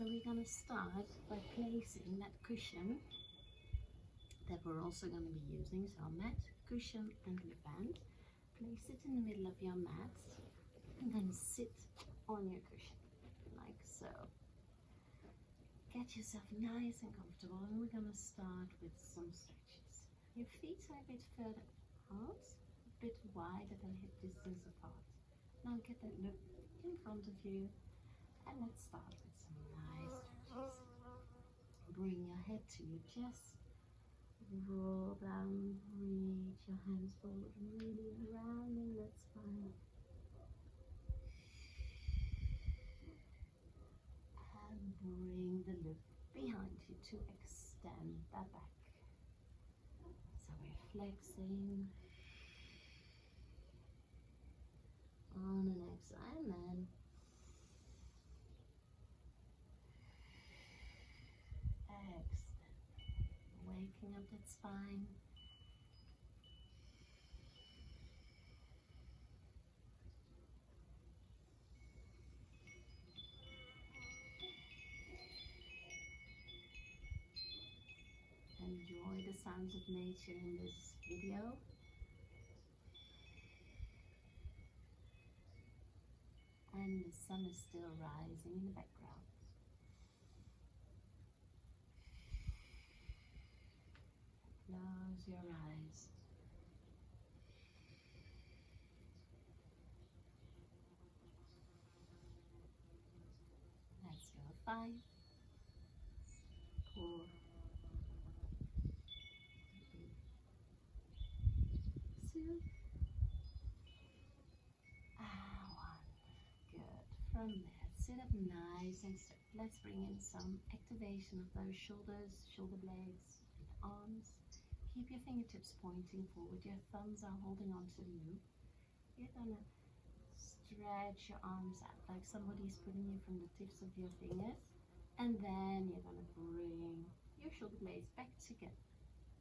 So we're going to start by placing that cushion that we're also going to be using. So mat, cushion and the band. Place it in the middle of your mat and then sit on your cushion like so. Get yourself nice and comfortable, and we're going to start with some stretches. Your feet are a bit further out, a bit wider than hip distance apart. Now get that look in front of you, and let's start with some nice stretches. Bring your head to your chest, roll down, reach your hands forward, really rounding that spine. And bring the look behind you to extend that back. So we're flexing on an exhale, and then extend, waking up that spine. Enjoy the sounds of nature in this video. And the sun is still rising in the background. Close your eyes. Let's go. 5, 4, 3, 2, and 1. Good. From there, sit up nice and straight. Let's bring in some activation of those shoulders, shoulder blades, and arms. Keep your fingertips pointing forward. Your thumbs are holding on to the loop. You're gonna stretch your arms out like somebody's putting you from the tips of your fingers, and then you're gonna bring your shoulder blades back together.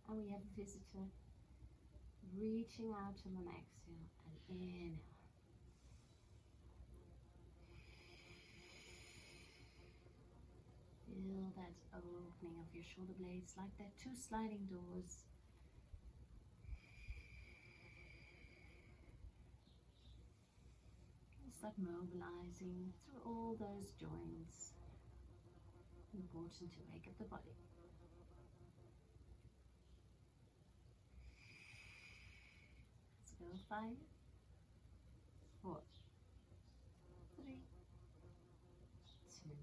And we have a visitor reaching out on an exhale and inhale. Feel that opening of your shoulder blades like they're two sliding doors. Start mobilizing through all those joints. Important to wake up the body. Let's go. 5, 4, 3, 2,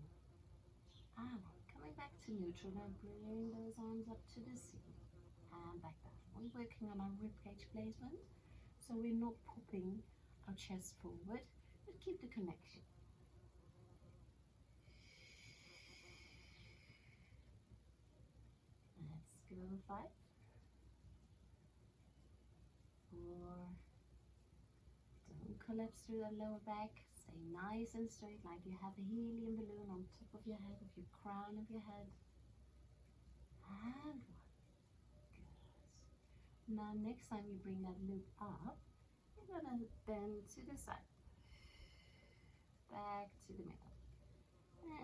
and 1. Coming back to neutral. Now bring those arms up to the ceiling and back down. We're working on our ribcage placement, so we're not popping our chest forward, but keep the connection. Let's go. 5, 4. Don't collapse through the lower back. Stay nice and straight like you have a helium balloon on top of your head, of your crown of your head. And 1. Good. Now next time you bring that loop up, you're going to bend to the side. Back to the middle.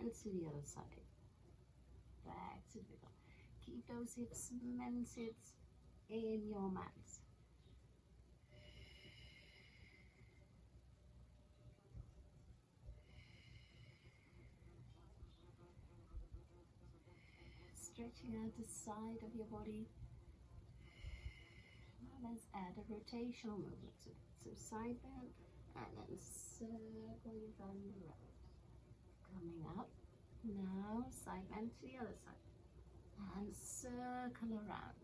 And to the other side. Back to the middle. Keep those hips cemented in your mat. Stretching out the side of your body. Now let's add a rotational movement to it. So side bend and then circle your bend around. Coming up. Now side bend to the other side. And circle around.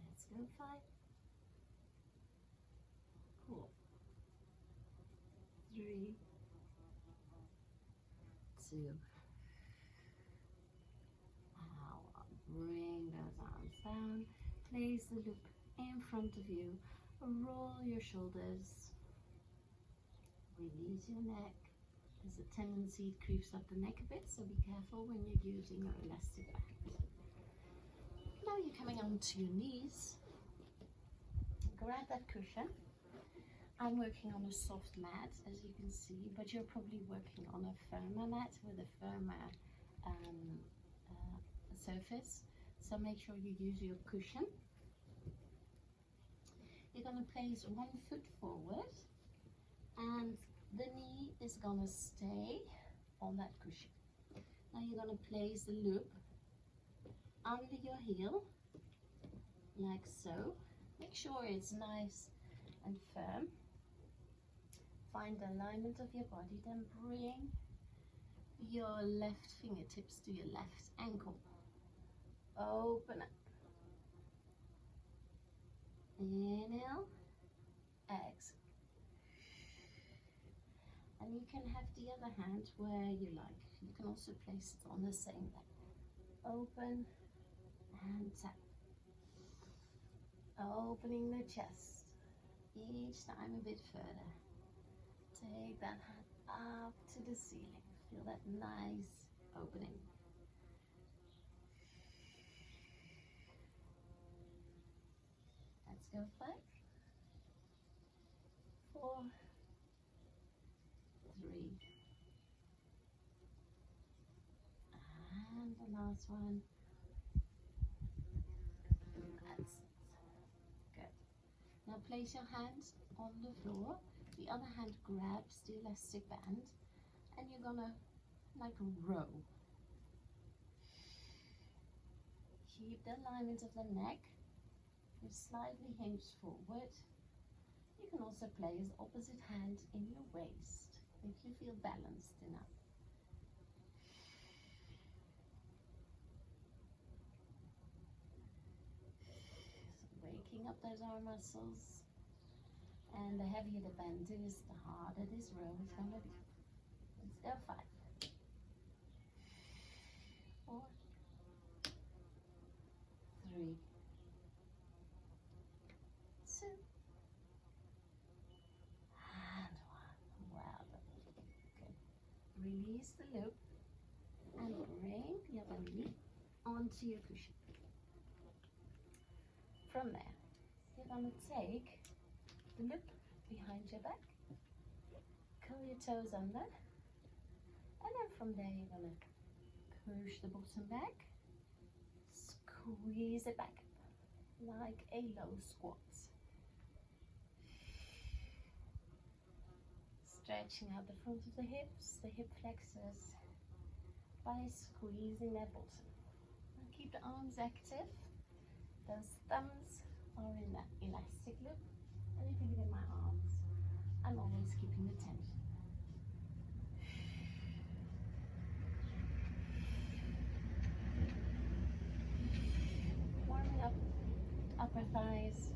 Let's go. 5, 4, 3, 2, and 1. Bring those arms down. Place the loop in front of you. Roll your shoulders. Release your neck. There's a tendency it creeps up the neck a bit, so be careful when you're using your elastic band. Now you're coming onto your knees. Grab that cushion. I'm working on a soft mat, as you can see, but you're probably working on a firmer mat with a firmer surface. So make sure you use your cushion. You're going to place one foot forward and the knee is going to stay on that cushion. Now you're going to place the loop under your heel, like so. Make sure it's nice and firm. Find the alignment of your body, then bring your left fingertips to your left ankle. Open up. Inhale, exhale. And you can have the other hand where you like. You can also place it on the same leg. Open and tap. Opening the chest. Each time a bit further. Take that hand up to the ceiling. Feel that nice opening. Let's go 5, 4, 3, and the last one. That's it. Good. Now place your hands on the floor. The other hand grabs the elastic band, and you're gonna like row. Keep the alignment of the neck. You slightly hinge forward. You can also place the opposite hand in your waist if you feel balanced enough. So waking up those arm muscles. And the heavier the bend is, the harder this row is going to be. Let's go 5, 4, 3, 2, and 1. Well done. Good. Release the loop and bring the other knee onto your cushion. From there, you're going to take the loop behind your back, curl your toes under, and then from there you're going to push the bottom back, squeeze it back up like a low squat. Stretching out the front of the hips, the hip flexors, by squeezing that bottom. Now keep the arms active. Those thumbs are in that elastic loop. And if you look at my arms, I'm always keeping the tension. Warming up upper thighs.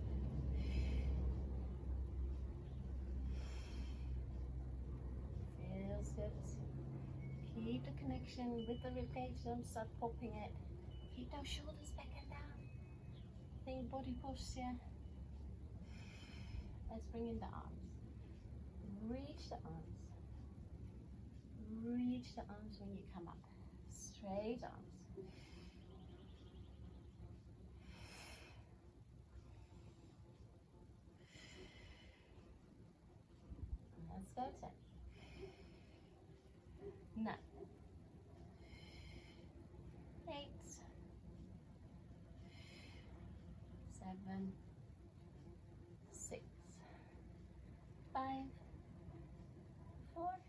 Feels good. Keep the connection with the ribcage, don't start popping it. Keep those shoulders back and down. Think body posture. Let's bring in the arms. Reach the arms. Reach the arms when you come up. Straight arms. Let's go 10. 9. 8. 7. 6. 5. 4.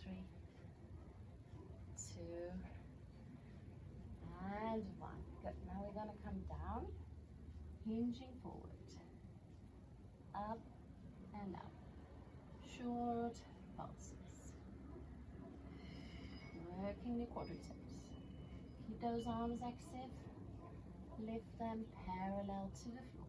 3. 2. And 1. Good. Now we're going to come down, hinging forward. Up and up. Short pulses. Working the quadriceps. Keep those arms active. Lift them parallel to the floor.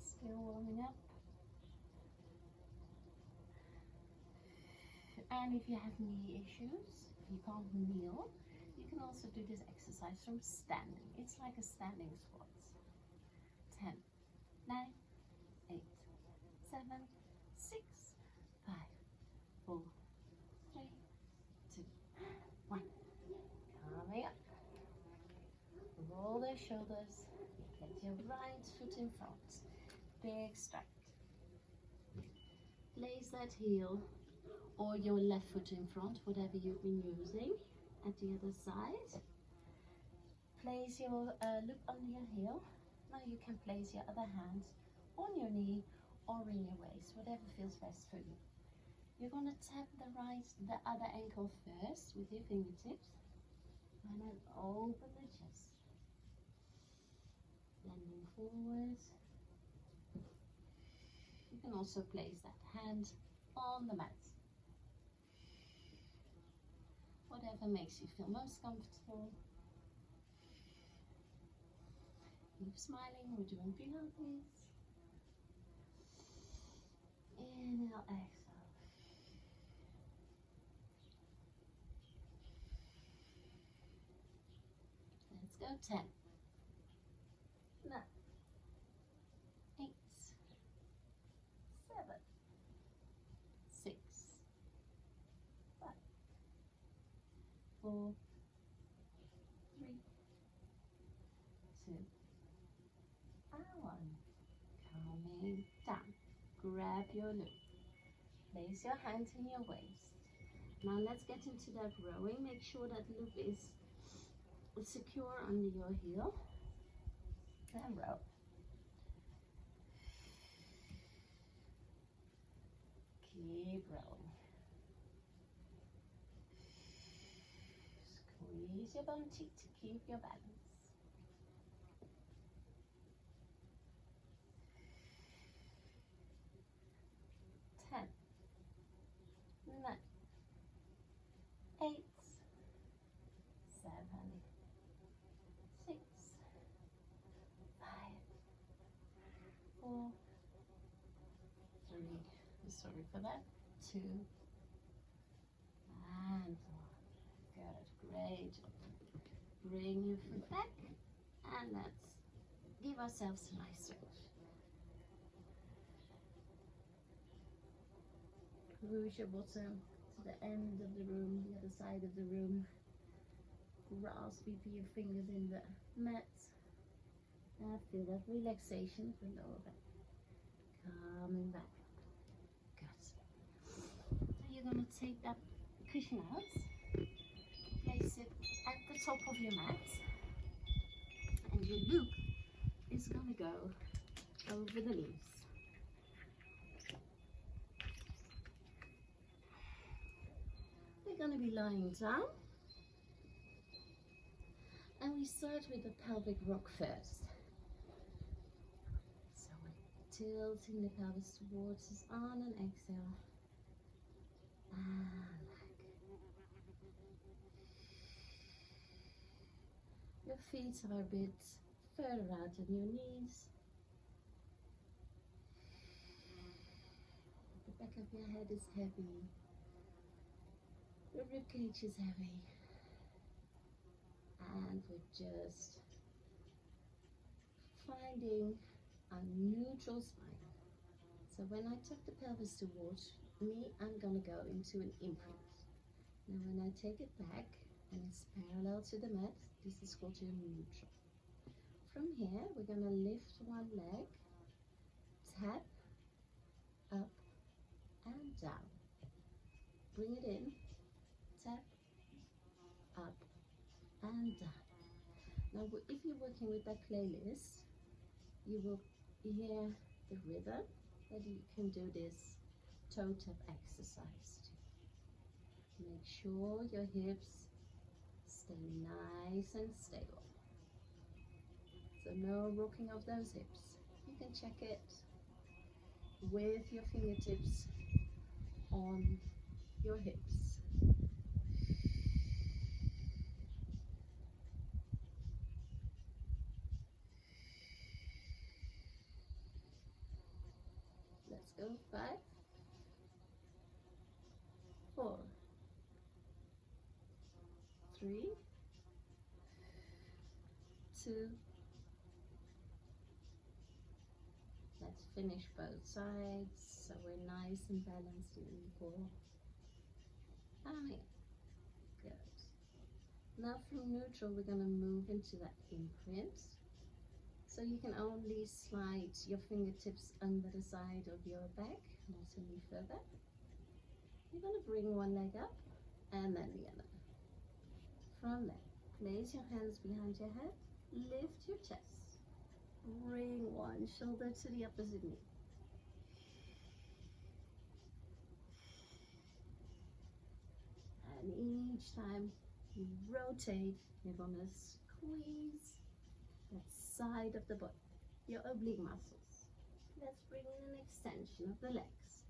Still warming up. And if you have knee issues, if you can't kneel, you can also do this exercise from standing. It's like a standing squat. 10, 9, 8, 7, 6, 5, 4, your shoulders. Get your right foot in front. Big stride. Place that heel or your left foot in front, whatever you've been using, at the other side. Place your loop under your heel. Now you can place your other hand on your knee or in your waist, whatever feels best for you. You're going to tap the other ankle first with your fingertips, and then open the chest. Bending forward. You can also place that hand on the mat. Whatever makes you feel most comfortable. Keep smiling, we're doing Pilates. Inhale, exhale. Let's go. 10, 9, 8, 7, 6, 5, 4, 3, 2, and 1. Calming down. Grab your loop. Place your hand in your waist. Now let's get into that rowing. Make sure that loop is secure under your heel. And row. Keep rowing. Squeeze your bum cheek to keep your balance. 10, 9, 8, 7, 6, 5, 4, 3, sorry for that, 2, and 1. Good, great job. Bring your foot back, and let's give ourselves a nice stretch. Cruise your bottom to the end of the room, the other side of the room. Grasp your fingers in the mat. And feel that relaxation of the lower back. Coming back. Good. So you're going to take that cushion out. Place it at the top of your mat. And your loop is going to go over the knees. We're going to be lying down, and we start with the pelvic rock first. So we're tilting the pelvis towards us on an exhale, and back. Your feet are a bit further out than your knees. The back of your head is heavy. Your ribcage is heavy, and we're just finding a neutral spine. So when I tuck the pelvis towards me, I'm going to go into an imprint. Now when I take it back and it's parallel to the mat, this is called your neutral. From here, we're going to lift one leg, tap, up and down. Bring it in. Tap, up, and down. Now, if you're working with that playlist, you will hear the rhythm that you can do this toe tap exercise too. Make sure your hips stay nice and stable. So no rocking of those hips. You can check it with your fingertips on your hips. Let's go. 5, 4, 3, 2. Let's finish both sides so we're nice and balanced and equal. And good. Now from neutral, we're going to move into that imprint. So you can only slide your fingertips under the side of your back, not any further. You're going to bring one leg up and then the other. From there, place your hands behind your head, lift your chest, bring one shoulder to the opposite knee. And each time you rotate, you're going to squeeze that side of the body, your oblique muscles. Let's bring in an extension of the legs.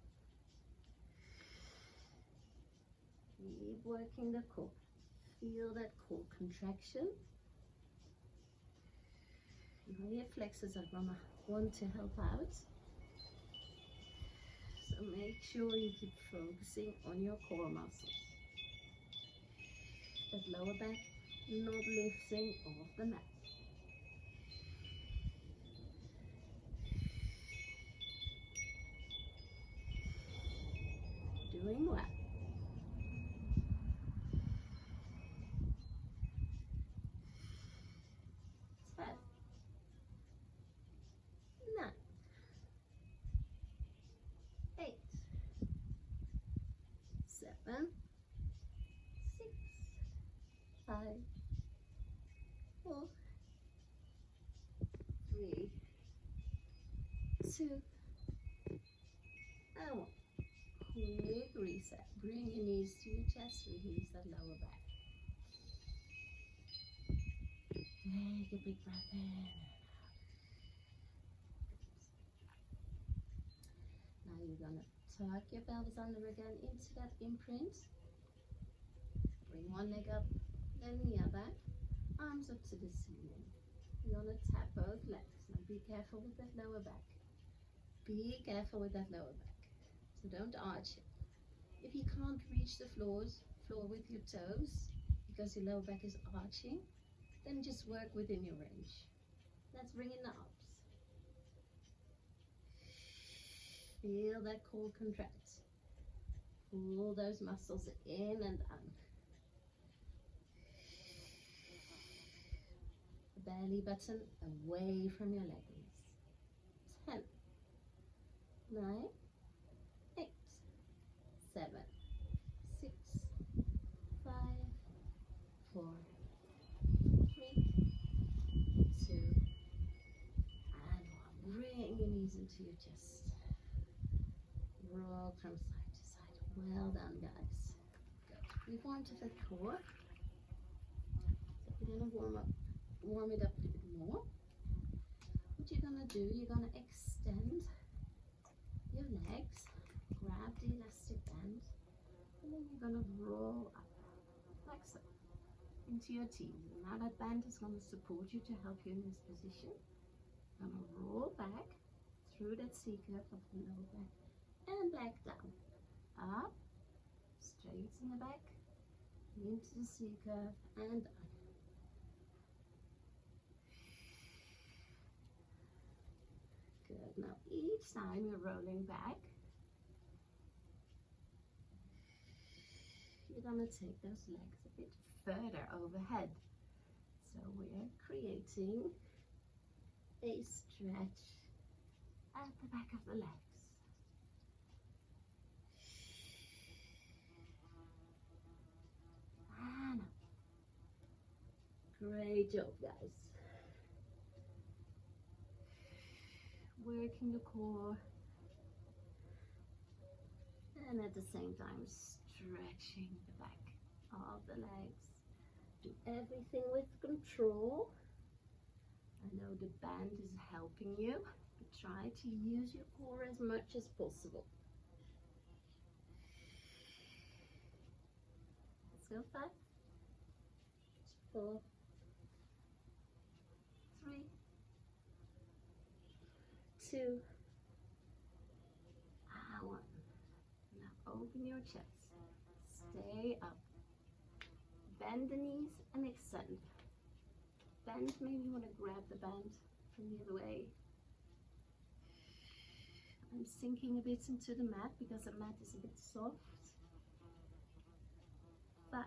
Keep working the core. Feel that core contraction. Your hip flexors are gonna want to help out. So make sure you keep focusing on your core muscles. That lower back not lifting off the mat. Doing well. 10, 9, 8, 7, 6, 5, 4, 3, 2, and 1. Quick reset. Bring your knees to your chest, release that lower back. Take a big breath in. Now you're gonna tuck your pelvis under again into that imprint. Bring one leg up, then the other. Arms up to the ceiling. You're gonna tap both legs. Now be careful with that lower back. Be careful with that lower back. So don't arch it. If you can't reach the floor with your toes, because your lower back is arching, then just work within your range. Let's bring in the arms. Feel that core contract. Pull those muscles in and down. The belly button away from your leggings. 10, 9, 8, 7, 6, 5, 4, 3, 2, and 1. Bring your knees into your chest. Roll from side to side. Well done, guys. Good. We've warmed up the core. So we're going to warm it up a bit more. What you're going to do, you're going to extend your legs, grab the elastic band, and then you're going to roll up like so into your T. Now that band is going to support you to help you in this position. You're going to roll back through that C curve of the lower back and back down. Up, straighten the back, into the C curve and down. Good. Now each time you're rolling back, you're going to take those legs a bit further overhead. So we're creating a stretch at the back of the legs. And up. Great job, guys. Working the core and at the same time stretching the back of the legs. Do everything with control. I know the band is helping you, but try to use your core as much as possible. Let's go. 5, 4, 3, 2, and 1. Now open your chest. Stay up. Bend the knees and extend. Bend, maybe you want to grab the band from the other way. I'm sinking a bit into the mat because the mat is a bit soft. 5,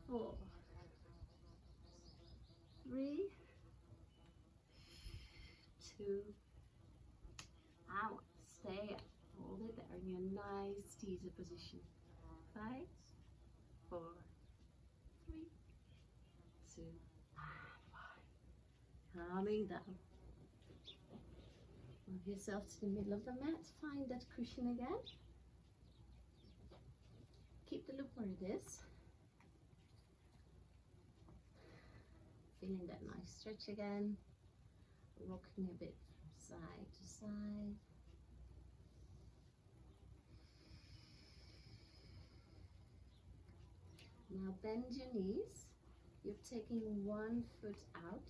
4, 3, 2, and 1. Stay up. Hold it there in your nice teaser position. 5, 4, 3, 2, and 1. Coming down. Move yourself to the middle of the mat. Find that cushion again. Keep the loop where it is. Feeling that nice stretch again. Rocking a bit from side to side. Now bend your knees. You're taking one foot out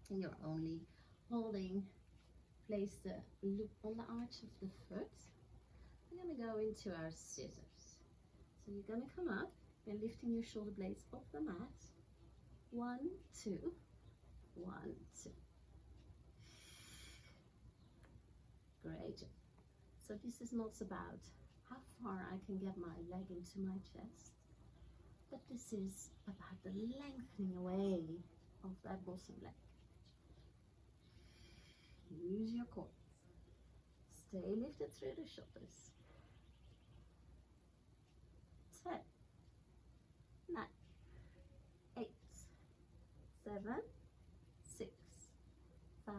and you're only holding. Place the loop on the arch of the foot. We're going to go into our scissors. So you're going to come up and lifting your shoulder blades off the mat. 1, 2, 1, 2. Great. So this is not about how far I can get my leg into my chest, but this is about the lengthening away of that bottom leg. Use your core. Stay lifted through the shoulders. 10, 9, 8, 7, 6, 5,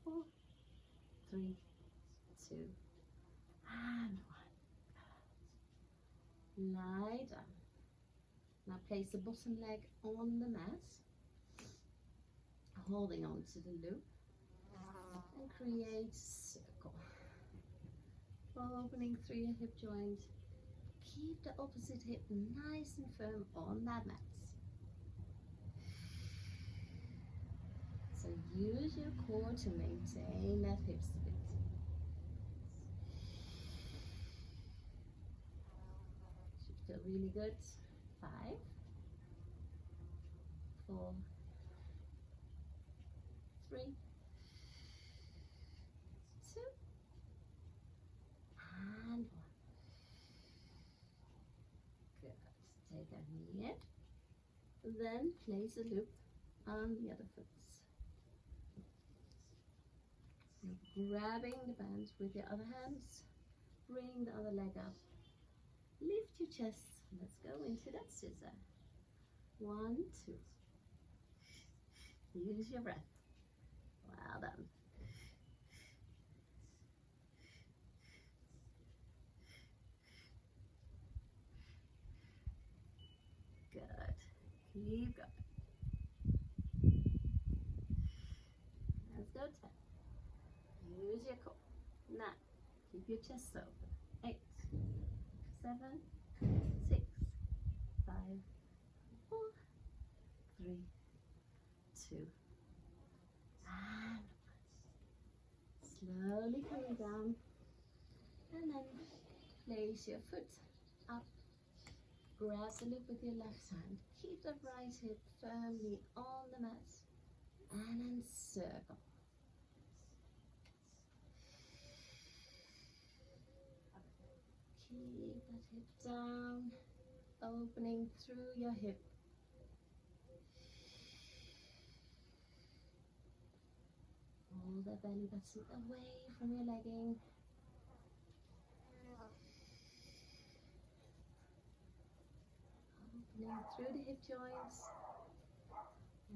4, 3, 2, and 1. Lie down. Now place the bottom leg on the mat, holding on to the loop, and create a circle. Opening through your hip joint. Keep the opposite hip nice and firm on that mat. So use your core to maintain that hip stability. Should feel really good. 5, 4, 3, 2, and 1. Good. Take a knee in. Then place a loop on the other foot. You're grabbing the band with your other hands. Bring the other leg up. Lift your chest. Let's go into that scissor. 1, 2. Use your breath. Well done. Good. Keep going. Let's go 10. Use your core. 9. Keep your chest open. 8, 7, 6, 5, 4, 3, 2, and 1. Slowly coming down, and then place your foot up. Grab the loop with your left hand. Keep the right hip firmly on the mat, and then circle. Keep that hip down, opening through your hip. Pull the belly button away from your legging. Opening through the hip joints.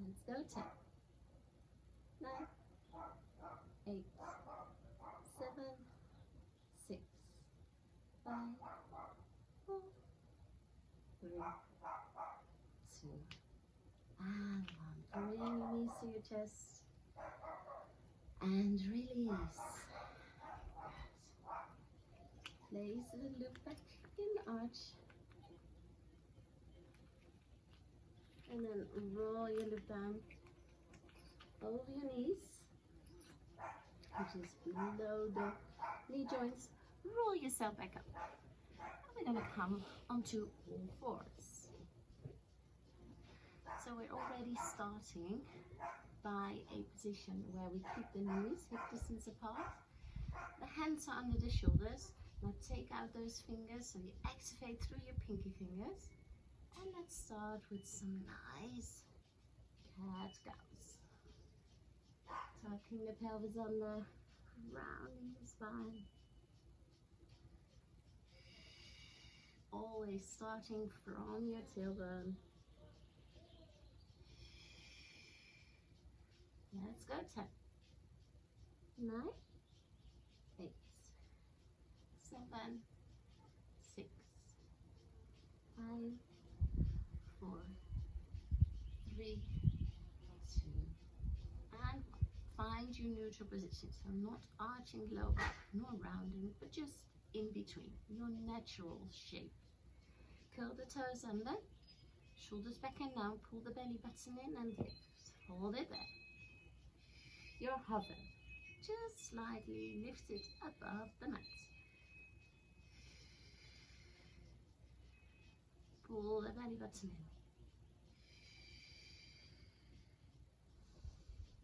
Let's go 10, 9, 8, 7, 6, 5, 4, 3, 2, and 1. Bring your knees to your chest and release. Place the loop back in the arch. And then roll your loop down over your knees, which is below the knee joints. Roll yourself back up. And we're going to come onto all fours. So we're already starting by a position where we keep the knees hip distance apart. The hands are under the shoulders. Now take out those fingers, so you activate through your pinky fingers. And let's start with some nice cat cows. Tucking the pelvis under, rounding the spine. Always starting from your tailbone. Let's go. 10, 9, 8, 7, 6, 5, 4, 3, 2, and 1. Find your neutral position. So not arching low back, nor rounding, but just in between, your natural shape. Curl the toes under, shoulders back and down, pull the belly button in and hips. Hold it there. Your hover, just slightly lift it above the mat. Pull the belly button in.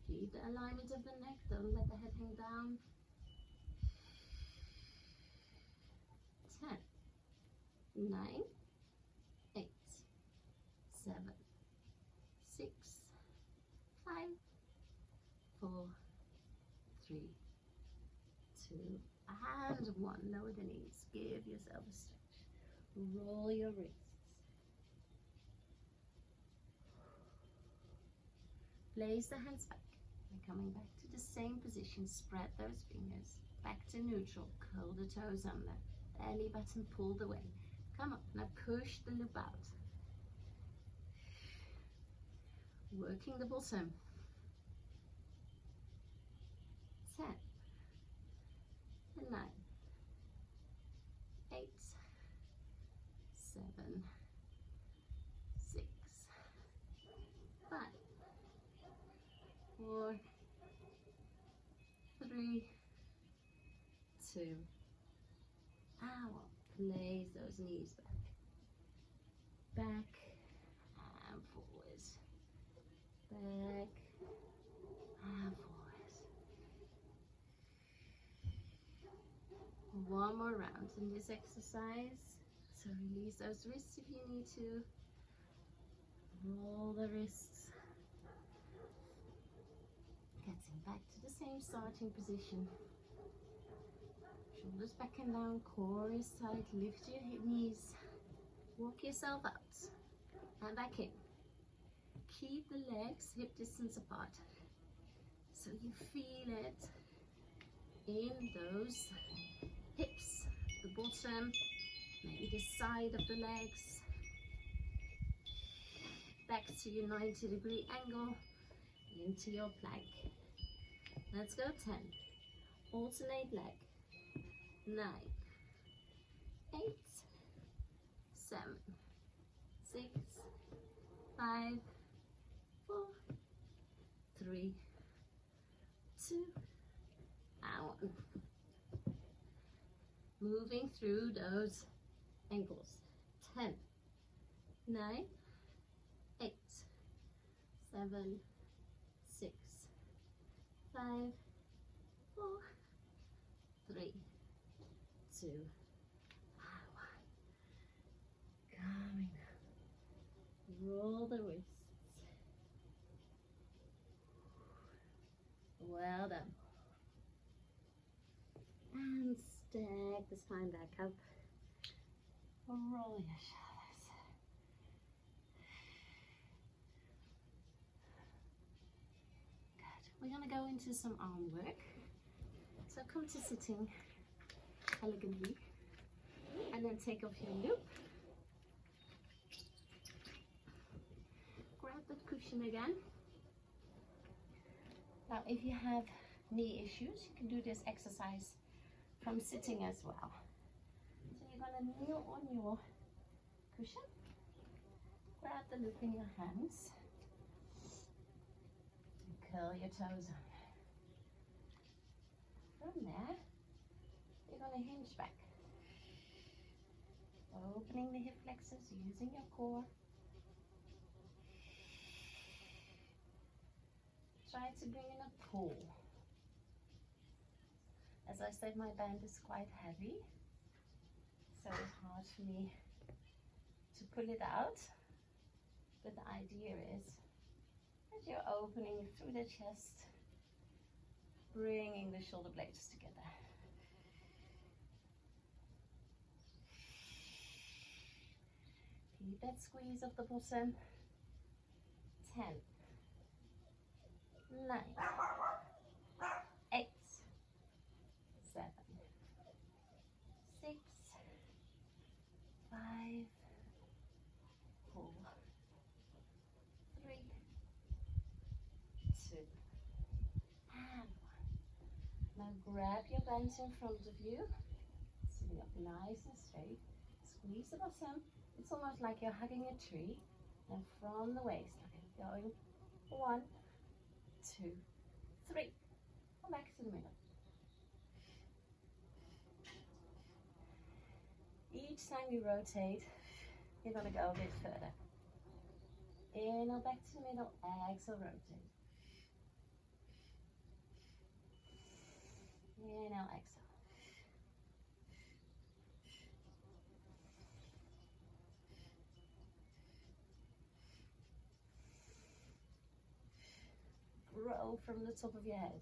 Keep the alignment of the neck, don't let the head hang down. 10, 9, 8, 7, 6, 5, 4, 3, 2, and 1. Lower the knees. Give yourself a stretch. Roll your wrists. Place the hands back. And coming back to the same position, spread those fingers. Back to neutral. Curl the toes under. Belly button pulled away. Come on, now push the loop out. Working the bottom. 10, 9, 8, 7, 6, 5, 4, 3, 2, and 1. Place those knees back. Back and forwards. Back and forwards. One more round in this exercise. So release those wrists if you need to. Roll the wrists. Getting back to the same starting position. Shoulders back and down, core is tight, lift your knees, walk yourself out and back in. Keep the legs hip distance apart so you feel it in those hips, the bottom, maybe the side of the legs. Back to your 90-degree angle, into your plank. Let's go. 10, alternate leg. 9, 8, 7, 6, 5, 4, 3, 2, and 1. Moving through those ankles. 10, 9, 8, 7, 6, 5, 4, 3, 2, and 1. Coming down. Roll the wrists. Well done. And stack the spine back up. Roll your shoulders. Good. We're going to go into some arm work. So come to sitting elegantly and then take off your loop. Grab that cushion again. Now if you have knee issues, you can do this exercise from sitting as well. So you're going to kneel on your cushion, grab the loop in your hands, and curl your toes on. From there, you're going to hinge back, opening the hip flexors, using your core. Try to bring in a pull. As I said, my band is quite heavy, so it's hard for me to pull it out. But the idea is that you're opening through the chest, bringing the shoulder blades together. Keep that squeeze of the bottom. 10, 9, 8, 7, 6, 5, 4, 3, 2, and 1. Now grab your bands in front of you, sitting up nice and straight. Squeeze the bottom. It's almost like you're hugging a tree. And from the waistline, going 1, 2, 3. Come back to the middle. Each time you rotate, you're going to go a bit further. Inhale back to the middle, exhale, rotate. Inhale, exhale. Grow from the top of your head.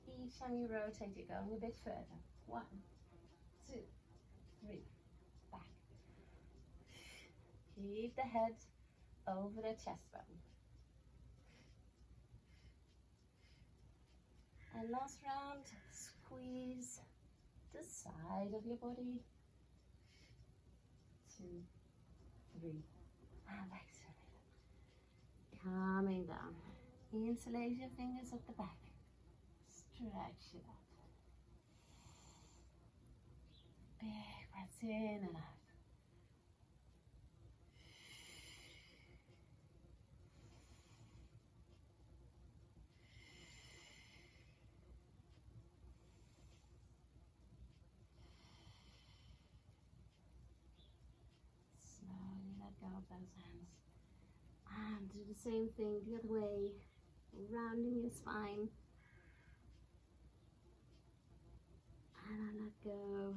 Each time you rotate, you're going a bit further. 1, 2, 3, back. Keep the head over the chest bone. And last round, squeeze the side of your body. 2, 3, and back to the middle. Calming down. Interlace your fingers at the back. Stretch it out. Big breaths in and out. Slowly let go of those hands. And do the same thing the other way. Rounding your spine. And I let go.